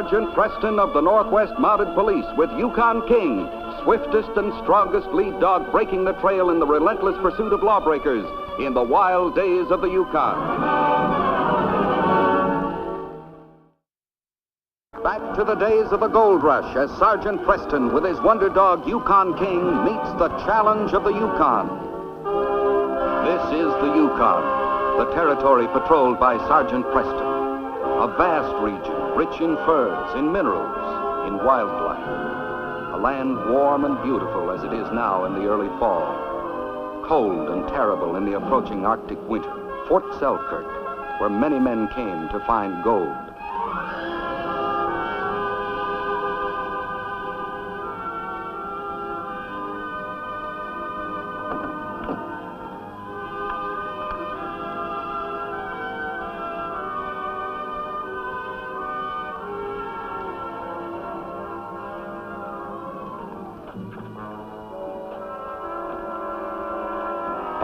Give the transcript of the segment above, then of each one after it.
Sergeant Preston of the Northwest Mounted Police with Yukon King, swiftest and strongest lead dog breaking the trail in the relentless pursuit of lawbreakers in the wild days of the Yukon. Back to the days of the gold rush as Sergeant Preston with his wonder dog Yukon King meets the challenge of the Yukon. This is the Yukon, the territory patrolled by Sergeant Preston. A vast region, rich in furs, in minerals, in wildlife. A land warm and beautiful as it is now in the early fall. Cold and terrible in the approaching Arctic winter. Fort Selkirk, where many men came to find gold.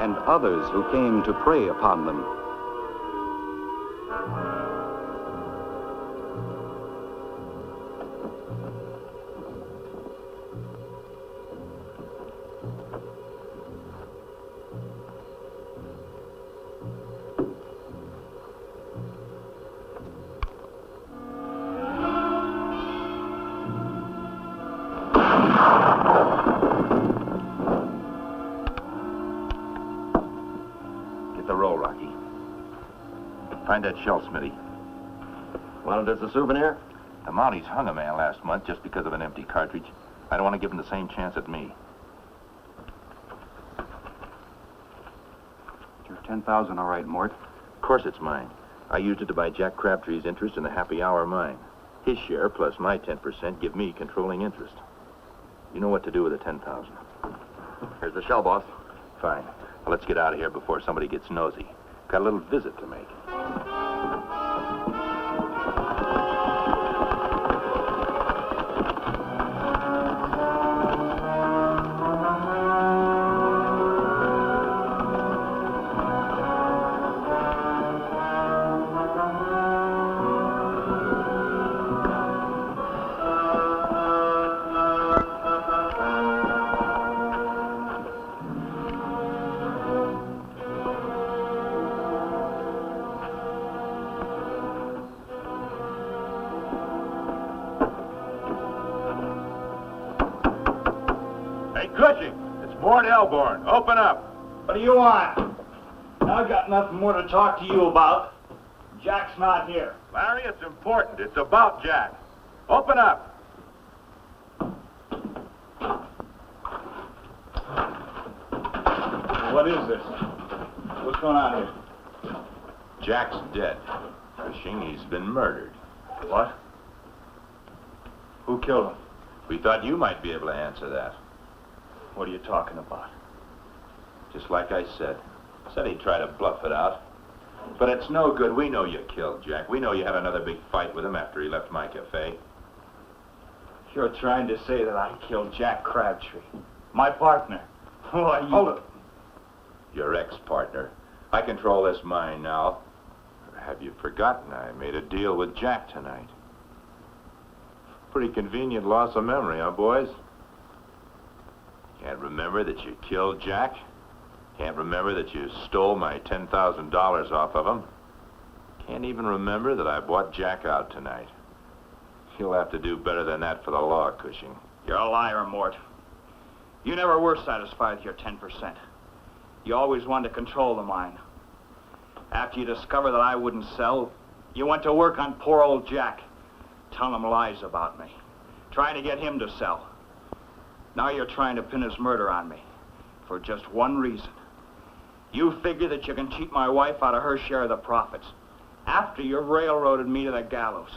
And others who came to prey upon them. The roll, Rocky. Find that shell, Smitty. Want it as a souvenir? The Mounties hung a man last month just because of an empty cartridge. I don't want to give him the same chance at me. Your 10,000 all right, Mort? Of course it's mine. I used it to buy Jack Crabtree's interest in the Happy Hour mine. His share plus my 10% give me controlling interest. You know what to do with the 10,000. Here's the shell, boss. Fine. Well, let's get out of here before somebody gets nosy. Got a little visit to make. Hey, Cushing, it's Mort Elborn. Open up. What do you want? I've got nothing more to talk to you about. Jack's not here. Larry, it's important. It's about Jack. Open up. What is this? What's going on here? Jack's dead. Cushing, he's been murdered. What? Who killed him? We thought you might be able to answer that. What are you talking about? Just like I said. Said he'd try to bluff it out. But it's no good. We know you killed Jack. We know you had another big fight with him after he left my cafe. You're trying to say that I killed Jack Crabtree, my partner. Why, you... Hold it. Your ex-partner. I control this mine now. Or have you forgotten I made a deal with Jack tonight? Pretty convenient loss of memory, huh, boys? Can't remember that you killed Jack? Can't remember that you stole my $10,000 off of him? Can't even remember that I bought Jack out tonight. You'll have to do better than that for the law, Cushing. You're a liar, Mort. You never were satisfied with your 10%. You always wanted to control the mine. After you discovered that I wouldn't sell, you went to work on poor old Jack, telling him lies about me, trying to get him to sell. Now you're trying to pin his murder on me for just one reason. You figure that you can cheat my wife out of her share of the profits after you've railroaded me to the gallows.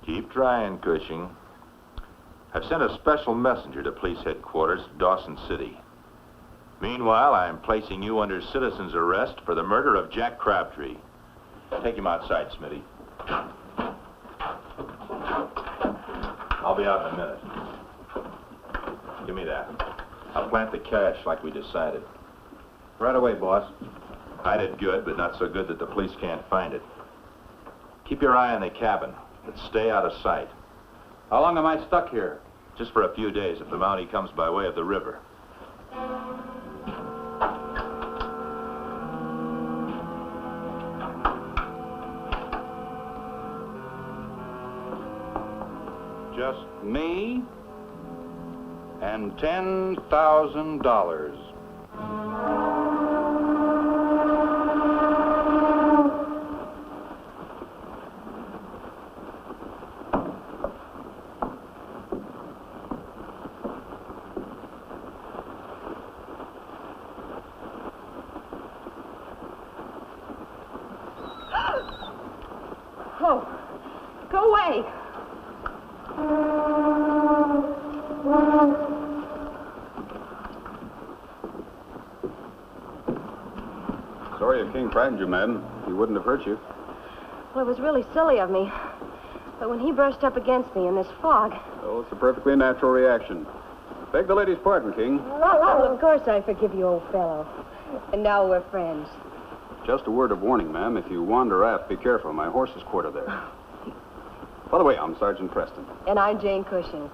Keep trying, Cushing. I've sent a special messenger to police headquarters, Dawson City. Meanwhile, I am placing you under citizen's arrest for the murder of Jack Crabtree. Take him outside, Smitty. I'll be out in a minute. Give me that. I'll plant the cash like we decided. Right away, boss. Hide it good, but not so good that the police can't find it. Keep your eye on the cabin. but stay out of sight. How long am I stuck here? Just for a few days if the Mountie comes by way of the river. Just me and $10,000. Oh, go away. Sorry if King frightened you, madam. He wouldn't have hurt you. Well, it was really silly of me. But when he brushed up against me in this fog... Oh, it's a perfectly natural reaction. Beg the lady's pardon, King. Well, of course I forgive you, old fellow. And now we're friends. Just a word of warning, ma'am. If you wander aft, be careful. My horse is quartered there. By the way, I'm Sergeant Preston. And I'm Jane Cushing.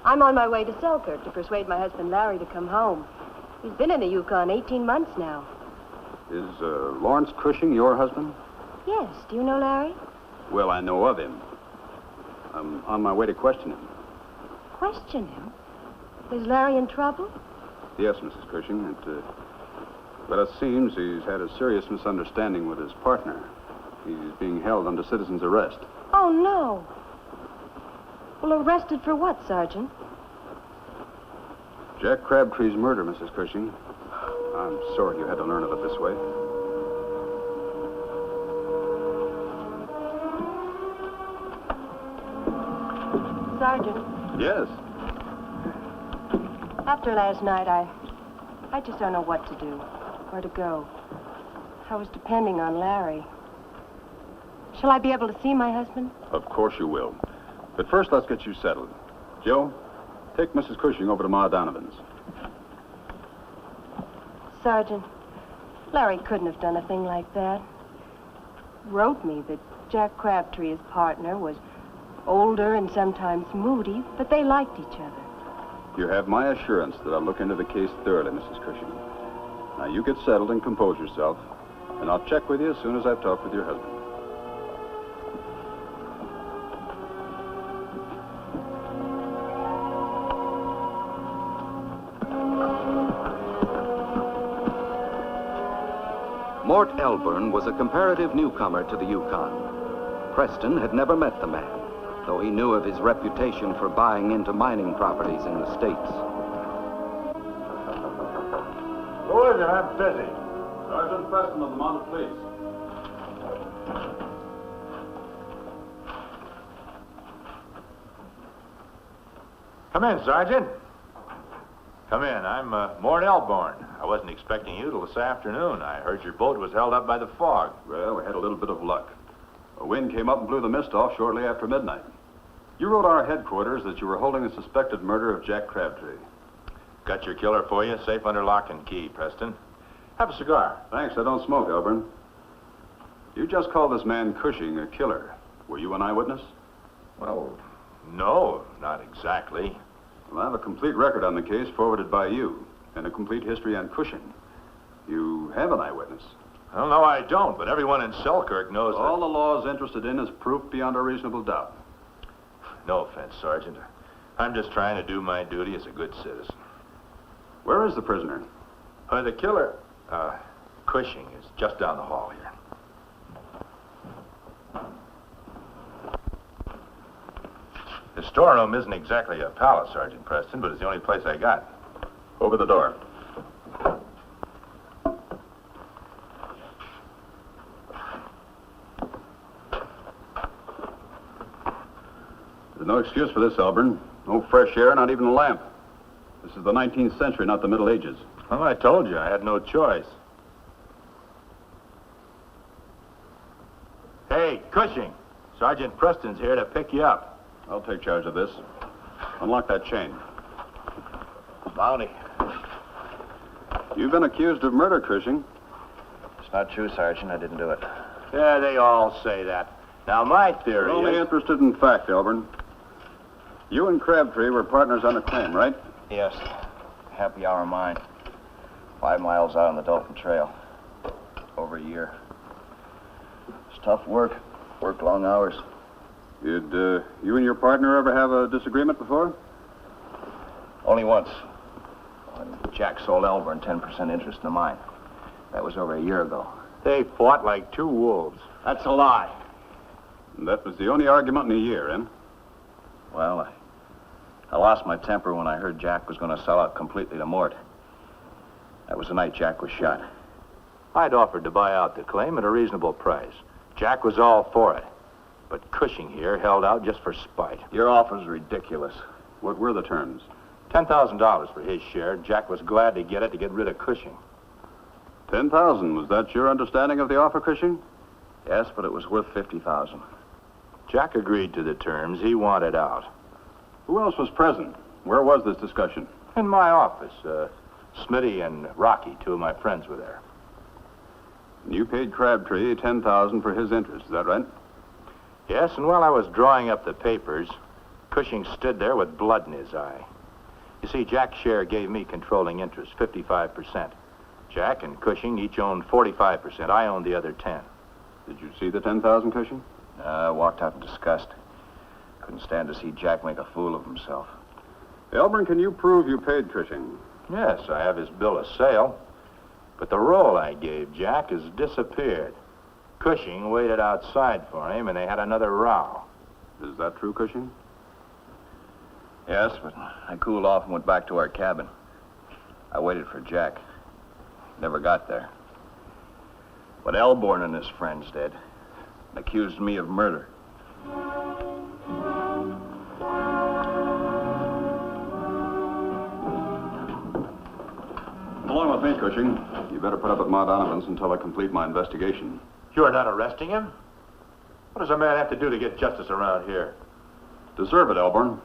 I'm on my way to Selkirk to persuade my husband Larry to come home. He's been in the Yukon 18 months now. Is Lawrence Cushing your husband? Yes. Do you know Larry? Well, I know of him. I'm on my way to question him. Question him? Is Larry in trouble? Yes, Mrs. Cushing. But it seems he's had a serious misunderstanding with his partner. He's being held under citizen's arrest. Oh, no. Well, arrested for what, Sergeant? Jack Crabtree's murder, Mrs. Cushing. I'm sorry you had to learn of it this way. Sergeant, Yes. after last night, I just don't know what to do, where to go. I was depending on Larry. Shall I be able to see my husband? Of course you will. But first, let's get you settled. Joe, take Mrs. Cushing over to Ma Donovan's. Sergeant, Larry couldn't have done a thing like that. Wrote me that Jack Crabtree, his partner, was older and sometimes moody, but they liked each other. You have my assurance that I'll look into the case thoroughly, Mrs. Cushing. Now, you get settled and compose yourself, and I'll check with you as soon as I've talked with your husband. Mort Elburn was a comparative newcomer to the Yukon. Preston had never met the man, though he knew of his reputation for buying into mining properties in the States. Who is it? I'm busy. Sergeant Preston of the Mounted Police. Come in, Sergeant. Come in. I'm Mort Elborn. I wasn't expecting you till this afternoon. I heard your boat was held up by the fog. Well, we had a little bit of luck. A wind came up and blew the mist off shortly after midnight. You wrote our headquarters that you were holding the suspected murder of Jack Crabtree. Got your killer for you, safe under lock and key, Preston. Have a cigar. Thanks, I don't smoke, Elburn. You just called this man Cushing a killer. Were you an eyewitness? Well, no, not exactly. Well, I have a complete record on the case forwarded by you, and a complete history on Cushing. You have an eyewitness. Well, no, I don't, but everyone in Selkirk knows All the law is interested in is proof beyond a reasonable doubt. No offense, Sergeant. I'm just trying to do my duty as a good citizen. Where is the prisoner? The killer, Cushing, is just down the hall here. The storeroom isn't exactly a palace, Sergeant Preston, but it's the only place I got. Over the door. There's no excuse for this, Elburn. No fresh air, not even a lamp. This is the 19th century, not the Middle Ages. Well, I told you, I had no choice. Hey, Cushing, Sergeant Preston's here to pick you up. I'll take charge of this. Unlock that chain. Bounty. You've been accused of murder, Cushing. It's not true, Sergeant. I didn't do it. Yeah, they all say that. Now, my theory We're only is... interested in fact, Elburn. You and Crabtree were partners on a claim, right? Yes. Happy hour mine. 5 miles out on the Dalton Trail. Over a year. It's tough work. Work long hours. Did you and your partner ever have a disagreement before? Only once. When Jack sold Elburn 10% interest in the mine. That was over a year ago. They fought like two wolves. That's a lie. And that was the only argument in a year, eh? Well, I lost my temper when I heard Jack was going to sell out completely to Mort. That was the night Jack was shot. I'd offered to buy out the claim at a reasonable price. Jack was all for it. But Cushing here held out just for spite. Your offer's ridiculous. What were the terms? $10,000 for his share. Jack was glad to get it to get rid of Cushing. 10,000. Was that your understanding of the offer, Cushing? Yes, but it was worth 50,000. Jack agreed to the terms. He wanted out. Who else was present? Where was this discussion? In my office. Smitty and Rocky, two of my friends, were there. You paid Crabtree 10,000 for his interest, is that right? Yes, and while I was drawing up the papers, Cushing stood there with blood in his eye. You see, Jack's share gave me controlling interest, 55%. Jack and Cushing each owned 45%. I owned the other 10. Did you see the 10,000, Cushing? I walked out in disgust. Couldn't stand to see Jack make a fool of himself. Elburn, can you prove you paid Cushing? Yes, I have his bill of sale. But the roll I gave Jack has disappeared. Cushing waited outside for him, and they had another row. Is that true, Cushing? Yes, but I cooled off and went back to our cabin. I waited for Jack. Never got there. But Elburn and his friends did. Accused me of murder. Along with me, Cushing. You better put up at Mount Donovan's until I complete my investigation. You're not arresting him? What does a man have to do to get justice around here? Deserve it, Elburn.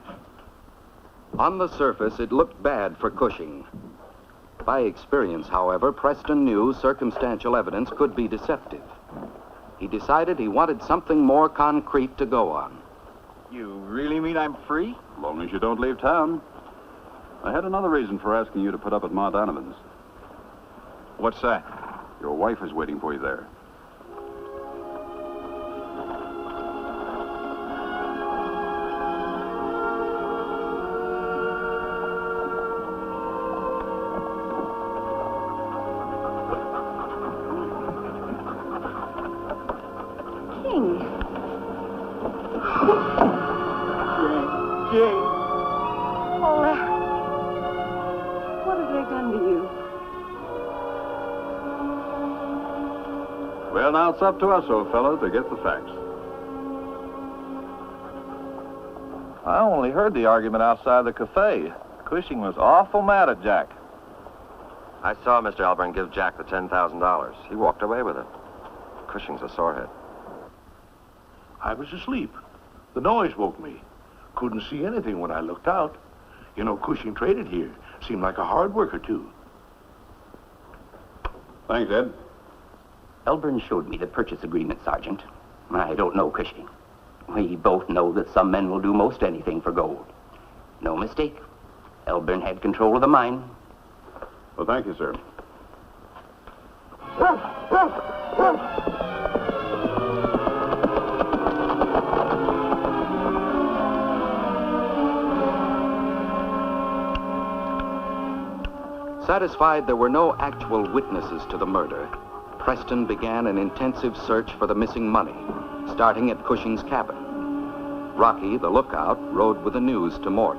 On the surface, it looked bad for Cushing. By experience, however, Preston knew circumstantial evidence could be deceptive. He decided he wanted something more concrete to go on. You really mean I'm free? As long as you don't leave town. I had another reason for asking you to put up at Mount Donovan's. What's that? Your wife is waiting for you there. King. Jane. Oh, Larry. What have they done to you? Well, now it's up to us, old fellow, to get the facts. I only heard the argument outside the cafe. Cushing was awful mad at Jack. I saw Mr. Elburn give Jack the $10,000. He walked away with it. Cushing's a sorehead. I was asleep. The noise woke me. Couldn't see anything when I looked out. You know, Cushing traded here. Seemed like a hard worker, too. Thanks, Ed. Elburn showed me the purchase agreement, Sergeant. I don't know Cushing. We both know that some men will do most anything for gold. No mistake. Elburn had control of the mine. Well, thank you, sir. Satisfied there were no actual witnesses to the murder, Preston began an intensive search for the missing money, starting at Cushing's cabin. Rocky, the lookout, rode with the news to Mort.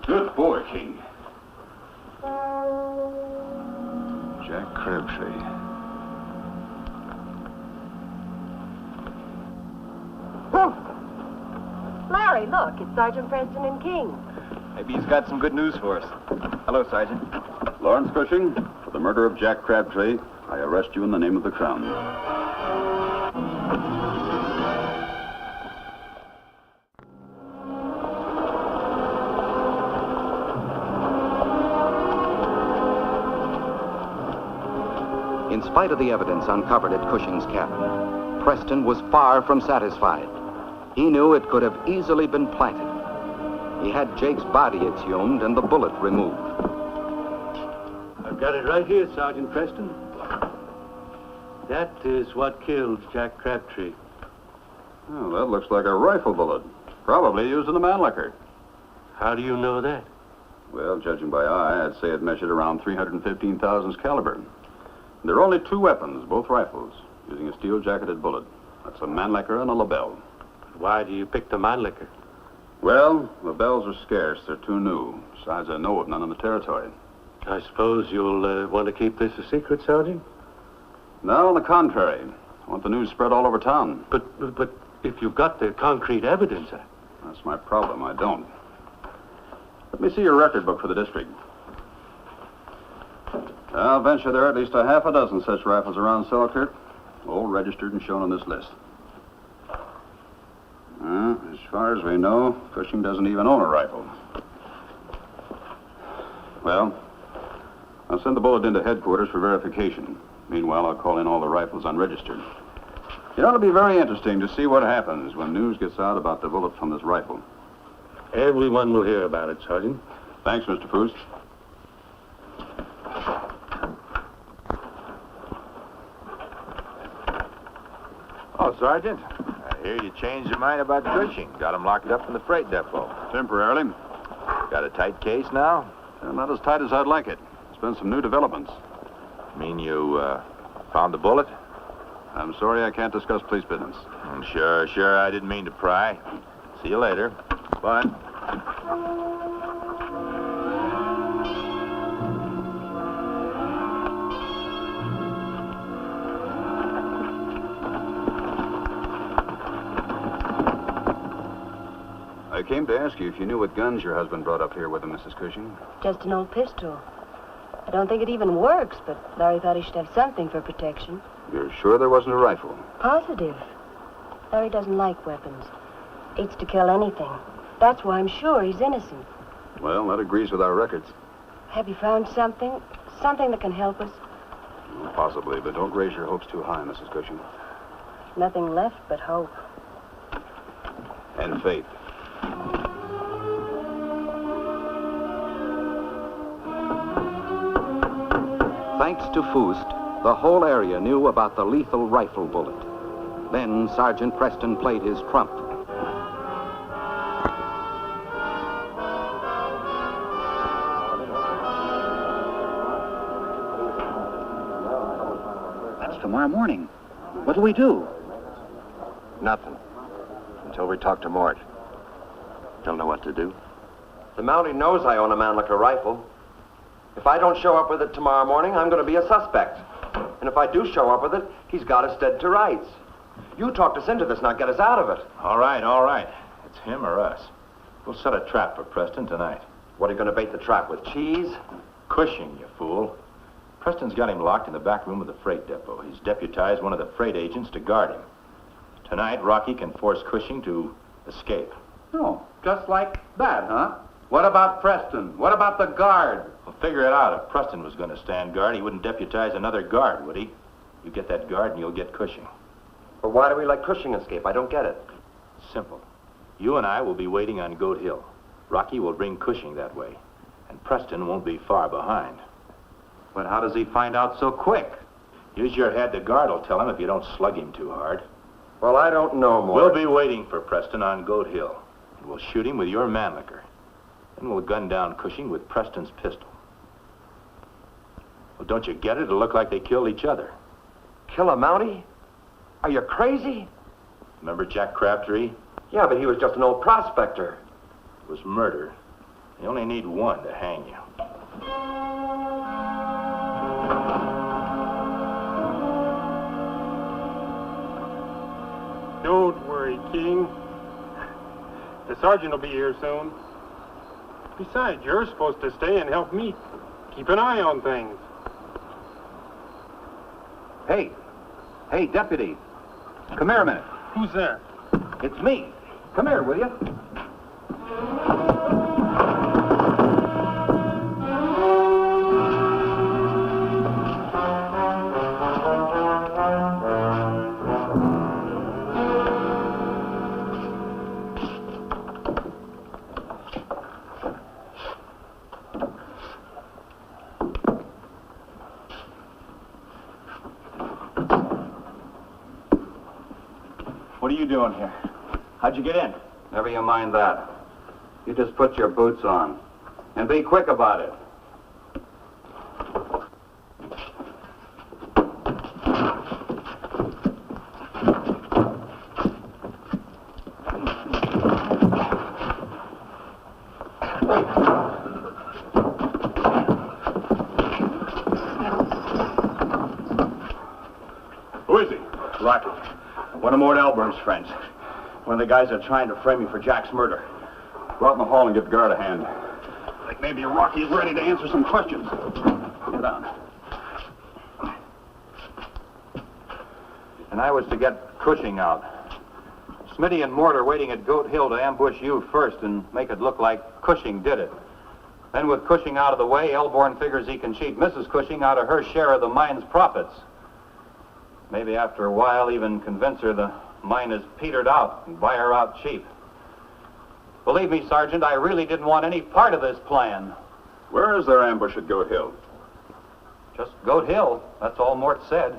Good boy, King. Jack Crabtree. Larry, look, it's Sergeant Preston and King. Maybe he's got some good news for us. Hello, Sergeant. Lawrence Cushing, For the murder of Jack Crabtree, I arrest you in the name of the Crown. In spite of the evidence uncovered at Cushing's cabin, Preston was far from satisfied. He knew it could have easily been planted. He had Jake's body exhumed and the bullet removed. I've got it right here, Sergeant Preston. That is what killed Jack Crabtree. Oh, that looks like a rifle bullet. Probably used in the Mannlicher. How do you know that? Well, judging by eye, I'd say it measured around 315 thousandths caliber. There are only two weapons, both rifles, using a steel-jacketed bullet. That's a Mannlicher and a Lebel. Why do you pick the Mannlicher? Well, Lebels are scarce. They're too new. Besides, I know of none in the territory. I suppose you'll want to keep this a secret, Sergeant? No, on the contrary. I want the news spread all over town. But if you've got the concrete evidence... That's my problem. I don't. Let me see your record book for the district. I'll venture there are at least a half a dozen such rifles around Selkirk, all registered and shown on this list. As far as we know, Cushing doesn't even own a rifle. Well, I'll send the bulletin to headquarters for verification. Meanwhile, I'll call in all the rifles unregistered. It ought to be very interesting to see what happens when news gets out about the bullet from this rifle. Everyone will hear about it, Sergeant. Thanks, Mr. Foose. Oh, Sergeant, I hear you changed your mind about Cushing. Got him locked up in the freight depot. Temporarily. Got a tight case now? Not as tight as I'd like it. There's been some new developments. Mean you, found the bullet? I'm sorry I can't discuss police business. Sure. I didn't mean to pry. See you later. Bye. I came to ask you if you knew what guns your husband brought up here with him, Mrs. Cushing. Just an old pistol. I don't think it even works, but Larry thought he should have something for protection. You're sure there wasn't a rifle? Positive. Larry doesn't like weapons. Hates to kill anything. That's why I'm sure he's innocent. Well, that agrees with our records. Have you found something? Something that can help us? Possibly, but don't raise your hopes too high, Mrs. Cushing. Nothing left but hope. And faith. Thanks to Foost, the whole area knew about the lethal rifle bullet. Then Sergeant Preston played his trump. That's tomorrow morning. What'll we do? Nothing. Until we talk to Mort. Don't know what to do. The Mountie knows I own a Mannlicher rifle. If I don't show up with it tomorrow morning, I'm going to be a suspect. And if I do show up with it, he's got us dead to rights. You talked us into this, not get us out of it. All right. It's him or us. We'll set a trap for Preston tonight. What are you going to bait the trap with, cheese? Cushing, you fool. Preston's got him locked in the back room of the freight depot. He's deputized one of the freight agents to guard him. Tonight, Rocky can force Cushing to escape. Oh, just like that, huh? What about Preston? What about the guard? We'll figure it out. If Preston was going to stand guard, he wouldn't deputize another guard, would he? You get that guard and you'll get Cushing. But why do we let Cushing escape? I don't get it. Simple. You and I will be waiting on Goat Hill. Rocky will bring Cushing that way. And Preston won't be far behind. But how does he find out so quick? Use your head. The guard will tell him if you don't slug him too hard. Well, I don't know, Mort. We'll be waiting for Preston on Goat Hill. And we'll shoot him with your Mannlicher. Then we'll gun down Cushing with Preston's pistol. Well, don't you get it? It'll look like they killed each other. Kill a Mountie? Are you crazy? Remember Jack Crabtree? Yeah, but he was just an old prospector. It was murder. You only need one to hang you. Don't worry, King. The sergeant will be here soon. Besides, you're supposed to stay and help me. Keep an eye on things. Hey. Hey, deputy. Come here a minute. Who's there? It's me. Come here, will you? What are you doing here? How'd you get in? Never you mind that. You just put your boots on. And be quick about it. Who is he? Rocky. One of Mort Elburn's friends. One of the guys that are trying to frame me for Jack's murder. Go out in the hall and give the guard a hand. Like maybe Rocky's ready to answer some questions. Get on. And I was to get Cushing out. Smitty and Mort are waiting at Goat Hill to ambush you first and make it look like Cushing did it. Then with Cushing out of the way, Elborn figures he can cheat Mrs. Cushing out of her share of the mine's profits. Maybe after a while even convince her the mine is petered out and buy her out cheap. Believe me, Sergeant, I really didn't want any part of this plan. Where is their ambush at Goat Hill? Just Goat Hill, that's all Mort said.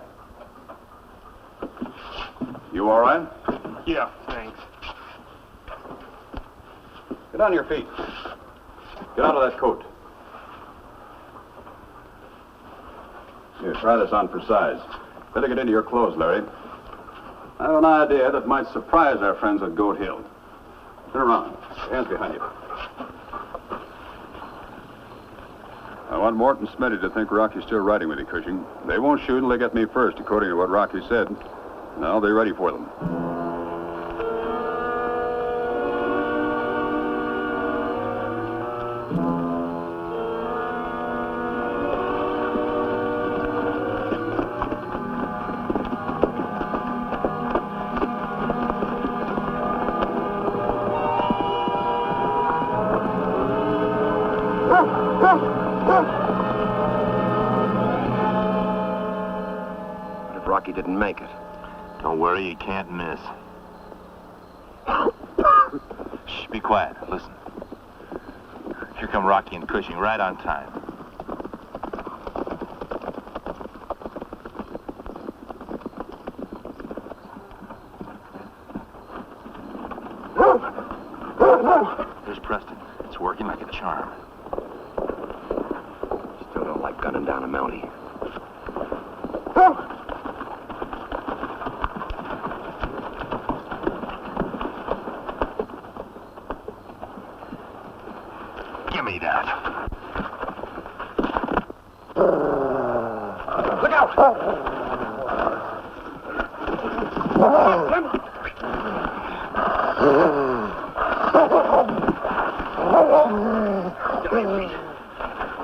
You all right? Yeah, thanks. Get on your feet. Get out of that coat. Here, try this on for size. Better get into your clothes, Larry. I have an idea that might surprise our friends at Goat Hill. Turn around. Hands behind you. I want Mort and Smitty to think Rocky's still riding with you, Cushing. They won't shoot until they get me first, according to what Rocky said. And I'll be ready for them. What if Rocky didn't make it? Don't worry, you can't miss. Shh, be quiet. Listen. Here come Rocky and Cushing right on time. There's Preston. It's working like a charm. Still don't like gunning down a Mountie. Give me that. Look out!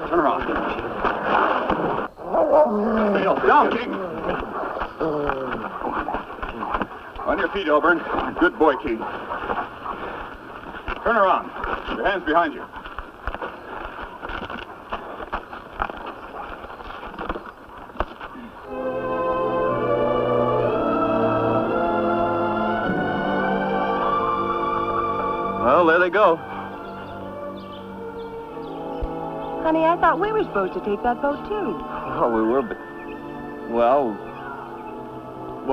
Turn around. Down, King. On your feet, Elburn. Good boy, King. Turn around. Your hands behind you. Well, there they go. Honey, I thought we were supposed to take that boat, too. Oh, we were, but... Well,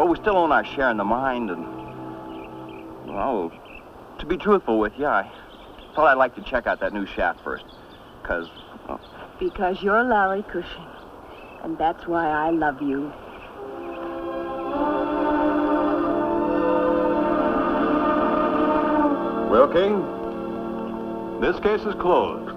we still own our share in the mine, and... Well, to be truthful with you, I thought I'd like to check out that new shaft first. Because... Well, Because you're Larry Cushing. And that's why I love you. Well, King, this case is closed.